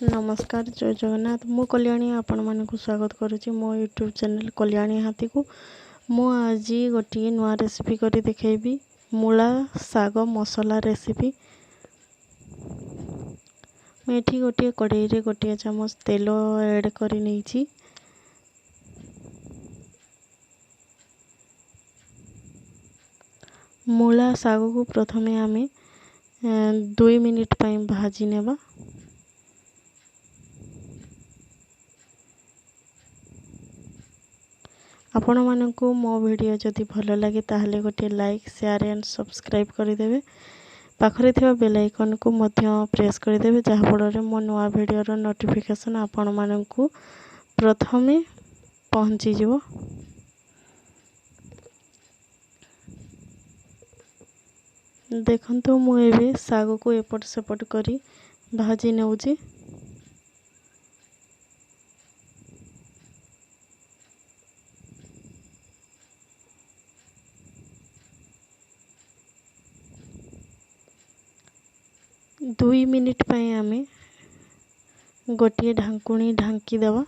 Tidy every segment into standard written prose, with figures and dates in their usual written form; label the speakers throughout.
Speaker 1: नमस्कार जय जगन्नाथ मु कल्याणी आपण मानक स्वागत करुच्ची मो यूट्यूब चैनल कल्याणी हाथी को मु आज गोटे नुआ रेसिपी करी देखेबी मूला साग मसला रेसिपी। मैं गोटे कड़ाई रे गोटे चामच तेल ऐड करी नहीं मूला साग को प्रथमे आमे 2 मिनिट पाई भाजी नेबा। आपण मानकु मो वीडियो जदि भल लगे ताहले गोटे लाइक शेयर एंड सब्सक्राइब करदेवे। पाखरे थिबा बेल आइकन को मध्य प्रेस करदेवे जहाँ फल मो नुआ वीडियो रो नोटिफिकेशन आपण मानकु प्रथमे पहुँची जिवो। देखंतु मु एबे साग को एपट सेपट करी भाजी नेउची। दुई मिनिट पाई आमे गोटे ढांकुणी ढांकी देवा।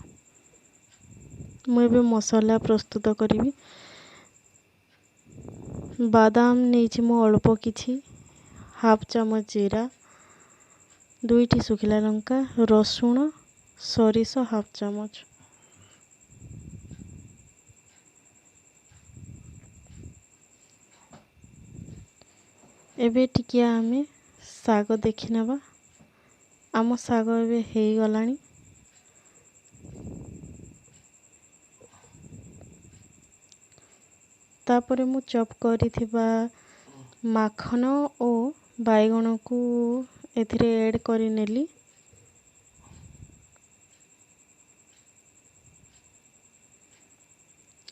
Speaker 1: मुझे मसला प्रस्तुत करी। बादाम नहीं मु अल्प किछि हाफ चामच जीरा 2टी सुखिला लंका रसुण सरिष हाफ चामच। एबे टिकिया आमे साग देखि नेबा। आम साग एबे हेई गलानी। तापरे मु चॉप करिथिबा माखन और बैगण को एथिरे ऐड करी नेली।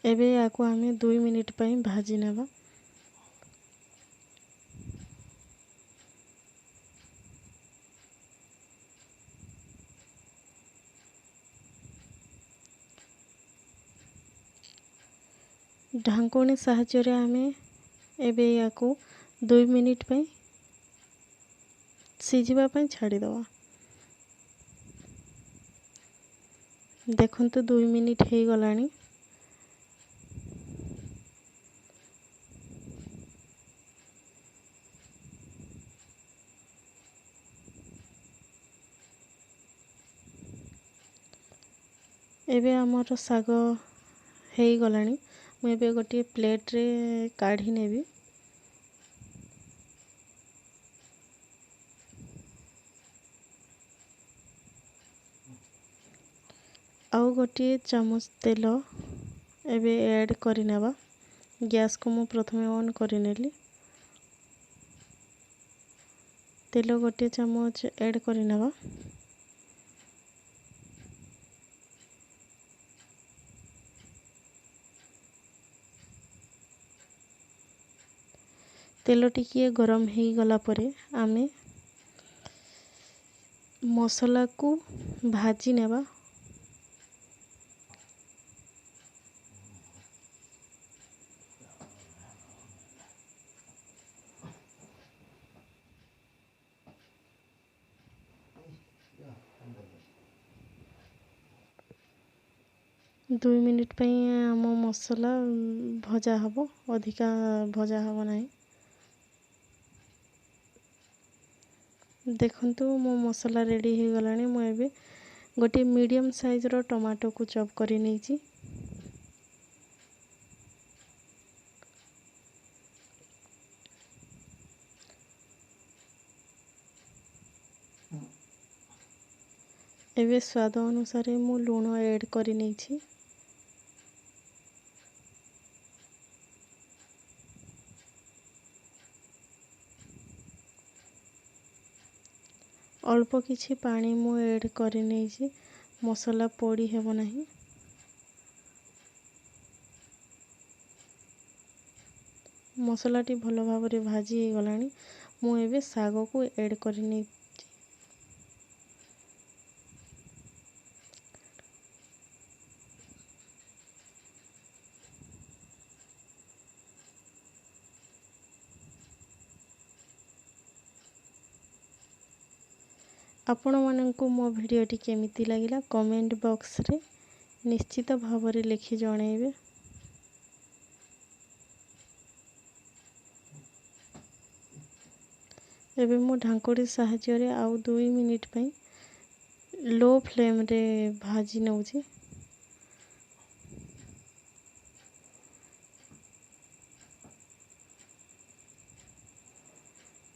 Speaker 1: एबे याको आमे 2 मिनिट पाई भाजी नेबा। ढांकुणी साहाय्य रे आमे एबे याको 2 मिनिट पाई सिझिबा पाई छाड़ी दवा। देखंतु 2 मिनिट हे गलानी। एबे हमर साग हेई गलानी। मुझे गोटे प्लेट रे काढ़ी नेबी। आउ गोटे चामच तेल एबे ऐड करी नेबा। गैस को मु प्रथमे ऑन करी नेली। तेल गोटे चामच ऐड करी नेबा। तेल टिकिए गरम हो गला परे आमे मसला को भाजी नेबा। दुई मिनिट पे आम मसला भजा हबो अधिका भजा हबो नहीं। देखंतु मो मसला रेडी हो गलानी। मु एबे गोटे मीडियम साइज रो टमाटो को चॉप करी नेछि। एबे स्वाद अनुसार मु लूण ऐड करी नेछि। अल्प किछि पानी मु ऐड करी नेछि मसला पोड़ी हेबो नहीं। मसला टी भलो भाबरे भाजी हो गलानी। मु एबे साग को ऐड करी नेछि। ଆପଣମାନଙ୍କୁ ମୋ ଭିଡ଼ିଓଟି କେମିତି ଲାଗିଲା କମେଣ୍ଟ ବକ୍ସରେ ନିଶ୍ଚିତ ଭାବରେ ଲେଖି ଜଣାଇବେ। ଏବେ ମୁଁ ଢାଙ୍କୁଣୀ ସାହାଯ୍ୟରେ ଆଉ 2 ମିନିଟ୍ ପାଇଁ लो फ्लेम्रे भाजी नौची।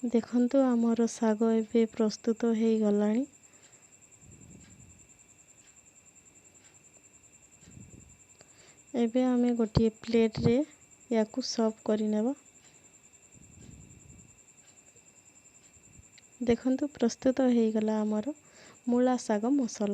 Speaker 1: देखंतु आमर साग एबे प्रस्तुत हो गलानी। एबे आमे गोटे प्लेट रे याकू सर्व करि नेबा। देखंतु प्रस्तुत हो गला आमर मूला साग मसाला।